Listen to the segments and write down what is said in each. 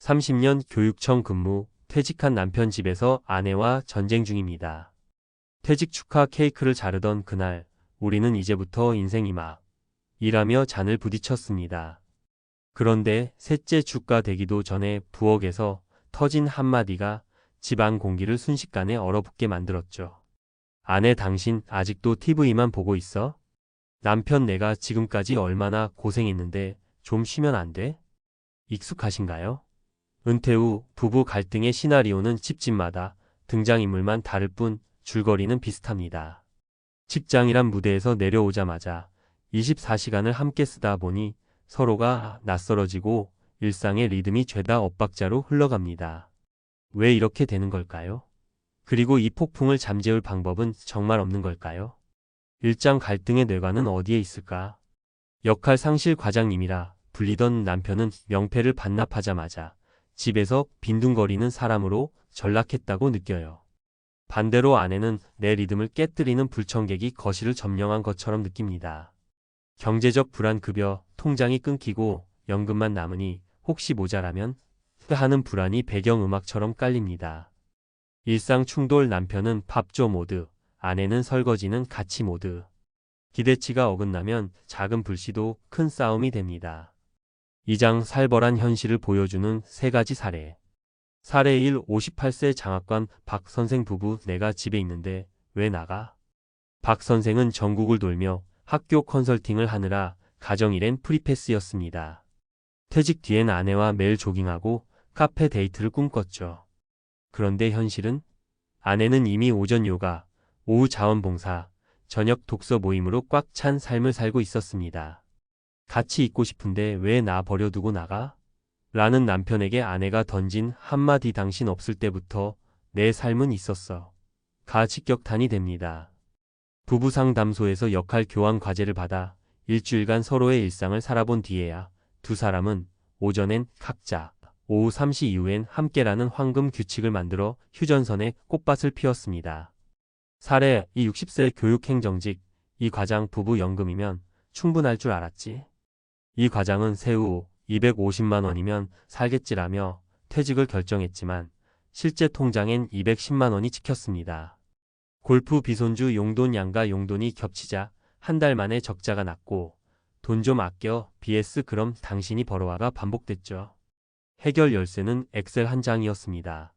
30년 교육청 근무, 퇴직한 남편 집에서 아내와 전쟁 중입니다. 퇴직 축하 케이크를 자르던 그날, 우리는 이제부터 인생이막 일하며 잔을 부딪혔습니다. 그런데 셋째 주가 되기도 전에 부엌에서 터진 한마디가 집안 공기를 순식간에 얼어붙게 만들었죠. 아내, 당신 아직도 TV만 보고 있어? 남편, 내가 지금까지 얼마나 고생했는데 좀 쉬면 안 돼? 익숙하신가요? 은퇴 후 부부 갈등의 시나리오는 집집마다 등장인물만 다를 뿐 줄거리는 비슷합니다. 직장이란 무대에서 내려오자마자 24시간을 함께 쓰다 보니 서로가 낯설어지고 일상의 리듬이 죄다 엇박자로 흘러갑니다. 왜 이렇게 되는 걸까요? 그리고 이 폭풍을 잠재울 방법은 정말 없는 걸까요? 일장 갈등의 뇌관은 어디에 있을까? 역할 상실 과장님이라 불리던 남편은 명패를 반납하자마자 집에서 빈둥거리는 사람으로 전락했다고 느껴요. 반대로 아내는 내 리듬을 깨뜨리는 불청객이 거실을 점령한 것처럼 느낍니다. 경제적 불안, 급여, 통장이 끊기고 연금만 남으니 혹시 모자라면 하는 불안이 배경음악처럼 깔립니다. 일상 충돌, 남편은 밥줘 모드, 아내는 설거지는 같이 모드. 기대치가 어긋나면 작은 불씨도 큰 싸움이 됩니다. 2장 살벌한 현실을 보여주는 3가지 사례. 사례 1. 58세 장학관 박 선생 부부. 내가 집에 있는데 왜 나가? 박 선생은 전국을 돌며 학교 컨설팅을 하느라 가정일엔 프리패스였습니다. 퇴직 뒤엔 아내와 매일 조깅하고 카페 데이트를 꿈꿨죠. 그런데 현실은? 아내는 이미 오전 요가, 오후 자원봉사, 저녁 독서 모임으로 꽉 찬 삶을 살고 있었습니다. 같이 있고 싶은데 왜 나 버려두고 나가? 라는 남편에게 아내가 던진 한마디, 당신 없을 때부터 내 삶은 있었어. 가 직격탄이 됩니다. 부부 상담소에서 역할 교환 과제를 받아 일주일간 서로의 일상을 살아본 뒤에야 두 사람은 오전엔 각자, 오후 3시 이후엔 함께라는 황금 규칙을 만들어 휴전선에 꽃밭을 피웠습니다. 사례 2. 60세 교육행정직. 이 과장 부부 연금이면 충분할 줄 알았지. 이 과장은 세후 250만 원이면 살겠지라며 퇴직을 결정했지만 실제 통장엔 210만 원이 찍혔습니다. 골프 비손주 용돈, 양가 용돈이 겹치자 한 달 만에 적자가 났고 돈 좀 아껴 vs 그럼 당신이 벌어와가 반복됐죠. 해결 열쇠는 엑셀 한 장이었습니다.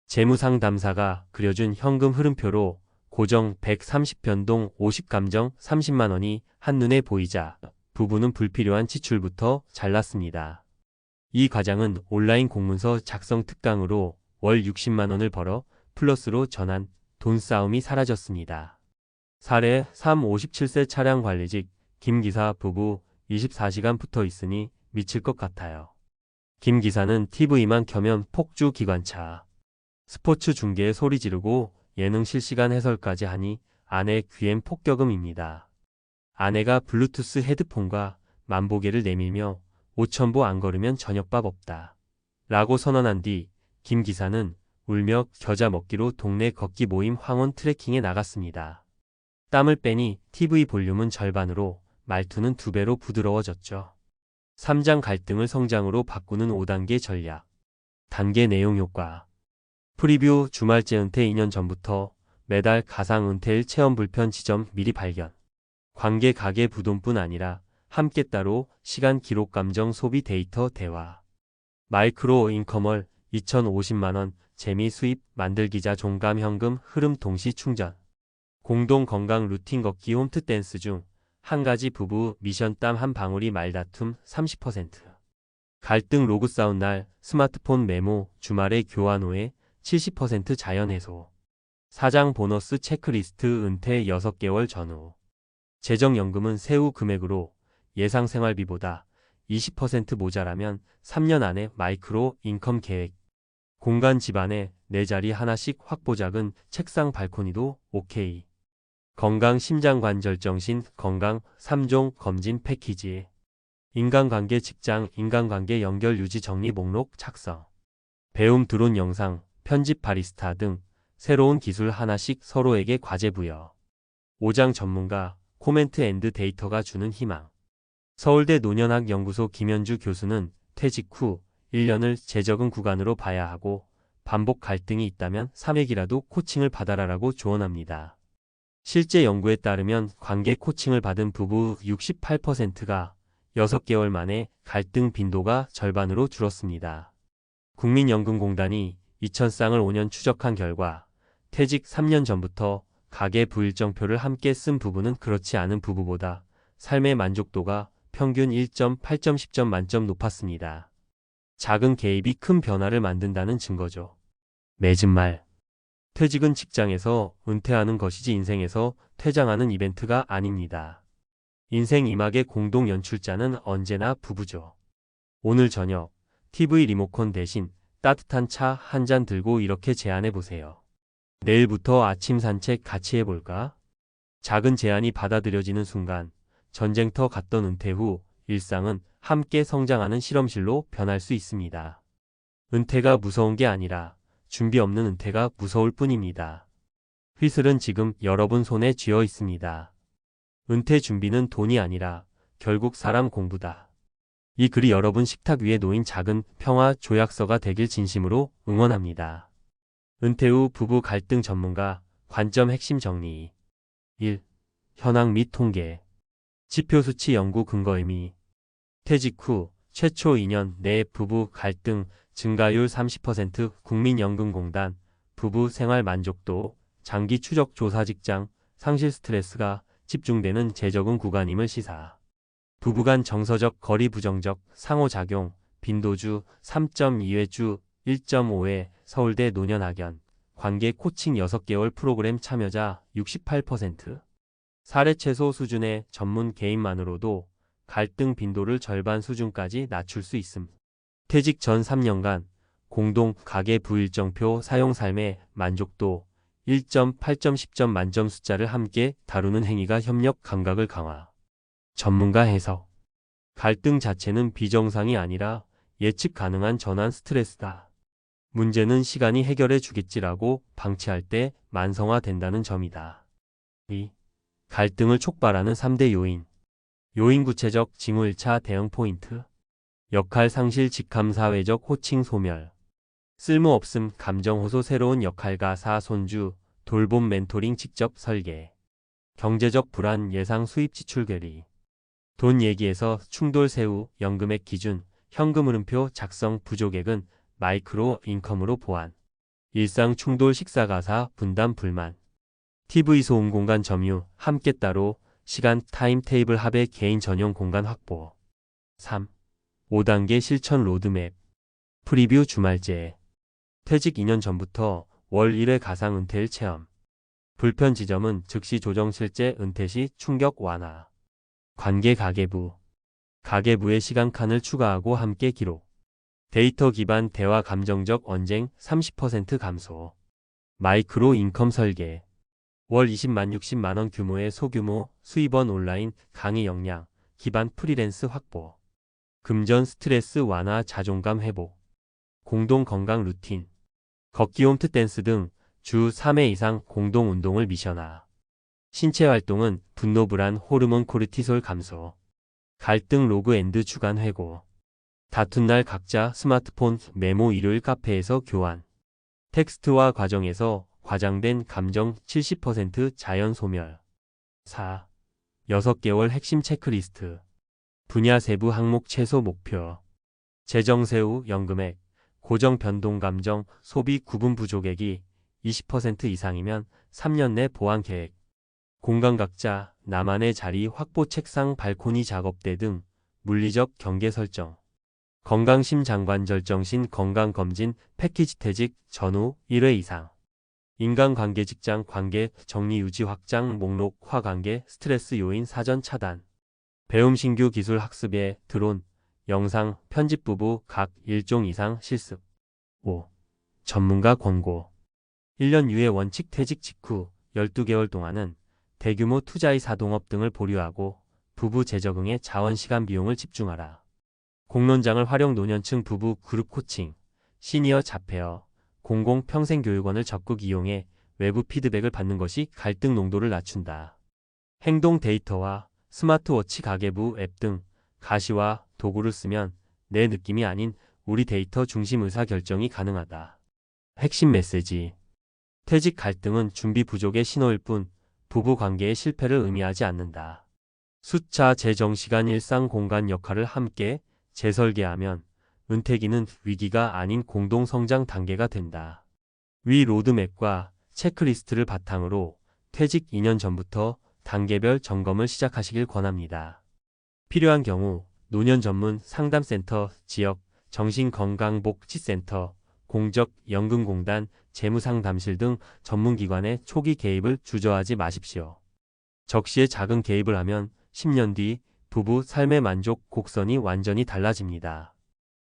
재무상담사가 그려준 현금 흐름표로 고정 130 변동 50 감정 30만 원이 한눈에 보이자 부부는 불필요한 지출부터 잘랐습니다. 이 과장은 온라인 공문서 작성 특강으로 월 60만 원을 벌어 플러스로 전환, 돈 싸움이 사라졌습니다. 사례 3. 57세 차량 관리직. 김 기사 부부. 24시간 붙어 있으니 미칠 것 같아요. 김 기사는 TV만 켜면 폭주 기관차. 스포츠 중계에 소리 지르고 예능 실시간 해설까지 하니 아내 귀엔 폭격음입니다. 아내가 블루투스 헤드폰과 만보계를 내밀며 5,000보 안 걸으면 저녁밥 없다 라고 선언한 뒤 김 기사는 울며 겨자 먹기로 동네 걷기 모임 황혼 트레킹에 나갔습니다. 땀을 빼니 TV 볼륨은 절반으로, 말투는 2배로 부드러워졌죠. 3장 갈등을 성장으로 바꾸는 5단계 전략. 단계 내용 효과. 프리뷰. 주말제 은퇴. 2년 전부터 매달 가상 은퇴일 체험 불편 지점 미리 발견. 관계, 가계, 부돈뿐 아니라 함께 따로 시간 기록, 감정, 소비, 데이터, 대화. 마이크로 인커멀. 2,050만 원 재미 수입 만들기자 종감 현금 흐름 동시 충전. 공동 건강 루틴 걷기 홈트 댄스 중 한 가지 부부 미션 땀 한 방울이 말다툼 30%. 갈등 로그 싸운 날 스마트폰 메모 주말에 교환 후에 70% 자연 해소. 4장 보너스 체크리스트 은퇴 6개월 전후. 재정연금은 세후 금액으로 예상 생활비보다 20% 모자라면 3년 안에 마이크로 인컴 계획. 공간 집안에 4자리 하나씩 확보. 작은 책상 발코니도 오케이. 건강 심장관절정신 건강 3종 검진 패키지. 인간관계 직장 인간관계 연결 유지 정리 목록 작성. 배움 드론 영상 편집 바리스타 등 새로운 기술 하나씩 서로에게 과제 부여. 5장 전문가 코멘트 앤드 데이터가 주는 희망. 서울대 노년학 연구소 김현주 교수는 퇴직 후 1년을 재적응 구간으로 봐야 하고 반복 갈등이 있다면 3회기라도 코칭을 받아라라고 조언합니다. 실제 연구에 따르면 관계 코칭을 받은 부부 68%가 6개월 만에 갈등 빈도가 절반으로 줄었습니다. 국민연금공단이 2000쌍을 5년 추적한 결과 퇴직 3년 전부터 가계 부일정표를 함께 쓴 부부는 그렇지 않은 부부보다 삶의 만족도가 평균 1.8점 10점 만점 높았습니다. 작은 개입이 큰 변화를 만든다는 증거죠. 맺은 말. 퇴직은 직장에서 은퇴하는 것이지 인생에서 퇴장하는 이벤트가 아닙니다. 인생 2막의 공동 연출자는 언제나 부부죠. 오늘 저녁 TV 리모컨 대신 따뜻한 차 한 잔 들고 이렇게 제안해보세요. 내일부터 아침 산책 같이 해볼까? 작은 제안이 받아들여지는 순간 전쟁터 갔던 은퇴 후 일상은 함께 성장하는 실험실로 변할 수 있습니다. 은퇴가 무서운 게 아니라 준비 없는 은퇴가 무서울 뿐입니다. 휘슬은 지금 여러분 손에 쥐어 있습니다. 은퇴 준비는 돈이 아니라 결국 사람 공부다. 이 글이 여러분 식탁 위에 놓인 작은 평화 조약서가 되길 진심으로 응원합니다. 은퇴 후 부부 갈등 전문가 관점 핵심 정리 1. 현황 및 통계 지표 수치 연구 근거 의미 퇴직 후 최초 2년 내 부부 갈등 증가율 30% 국민연금공단 부부 생활 만족도 장기 추적 조사 직장 상실 스트레스가 집중되는 재적응 구간임을 시사. 부부간 정서적 거리 부정적 상호작용 빈도주 3.2회주 1.5회 서울대 노년학연 관계 코칭 6개월 프로그램 참여자 68% 사례 최소 수준의 전문 개인만으로도 갈등 빈도를 절반 수준까지 낮출 수 있음. 퇴직 전 3년간 공동 가계 부일정표 사용 삶의 만족도 1.8점 10점 만점 숫자를 함께 다루는 행위가 협력 감각을 강화. 전문가 해석. 갈등 자체는 비정상이 아니라 예측 가능한 전환 스트레스다. 문제는 시간이 해결해 주겠지라고 방치할 때 만성화된다는 점이다. 2. 갈등을 촉발하는 3대 요인. 요인 구체적 징후 1차 대응 포인트. 역할 상실 직함 사회적 호칭 소멸. 쓸모없음 감정 호소 새로운 역할과 사손주 돌봄 멘토링 직접 설계. 경제적 불안 예상 수입 지출 괴리. 돈 얘기에서 충돌 세우 연금액 기준 현금 흐름표 작성 부족액은 마이크로 인컴으로 보완. 일상 충돌 식사 가사 분담 불만. TV 소음 공간 점유 함께 따로 시간 타임 테이블 합의 개인 전용 공간 확보. 3. 5단계 실천 로드맵. 프리뷰 주말제. 퇴직 2년 전부터 월 1회 가상 은퇴일 체험. 불편 지점은 즉시 조정 실제 은퇴 시 충격 완화. 관계 가계부. 가계부의 시간 칸을 추가하고 함께 기록. 데이터 기반 대화 감정적 언쟁 30% 감소. 마이크로 인컴 설계. 월 20만 60만원 규모의 소규모 수입원 온라인 강의 역량 기반 프리랜스 확보. 금전 스트레스 완화 자존감 회복. 공동 건강 루틴. 걷기 홈트 댄스 등 주 3회 이상 공동 운동을 미션화. 신체 활동은 분노 불안 호르몬 코르티솔 감소. 갈등 로그 앤드 주간 회고. 다툰 날 각자 스마트폰 메모 일요일 카페에서 교환. 텍스트와 과정에서 과장된 감정 70% 자연 소멸. 4. 6개월 핵심 체크리스트. 분야 세부 항목 최소 목표. 재정 세후 연금액, 고정 변동 감정, 소비 구분 부족액이 20% 이상이면 3년 내 보완 계획. 공간 각자, 나만의 자리 확보 책상 발코니 작업대 등 물리적 경계 설정. 건강심 장관절정신 건강검진 패키지 퇴직 전후 1회 이상. 인간관계 직장 관계 정리 유지 확장 목록 화관계 스트레스 요인 사전 차단. 배움 신규 기술 학습에 드론, 영상, 편집 부부 각 1종 이상 실습. 5. 전문가 권고. 1년 유예 원칙 퇴직 직후 12개월 동안은 대규모 투자의 사동업 등을 보류하고 부부 재적응에 자원 시간 비용을 집중하라. 공론장을 활용 노년층 부부 그룹 코칭, 시니어 자폐어, 공공 평생교육원을 적극 이용해 외부 피드백을 받는 것이 갈등 농도를 낮춘다. 행동 데이터와 스마트워치 가계부 앱 등 가시와 도구를 쓰면 내 느낌이 아닌 우리 데이터 중심 의사결정이 가능하다. 핵심 메시지. 퇴직 갈등은 준비 부족의 신호일 뿐 부부 관계의 실패를 의미하지 않는다. 숫자, 재정, 시간, 일상, 공간 역할을 함께 재설계하면 은퇴기는 위기가 아닌 공동 성장 단계가 된다. 위 로드맵과 체크리스트를 바탕으로 퇴직 2년 전부터 단계별 점검을 시작하시길 권합니다. 필요한 경우 노년 전문 상담센터, 지역 정신건강복지센터, 공적연금공단, 재무상담실 등 전문기관의 초기 개입을 주저하지 마십시오. 적시에 작은 개입을 하면 10년 뒤 부부 삶의 만족 곡선이 완전히 달라집니다.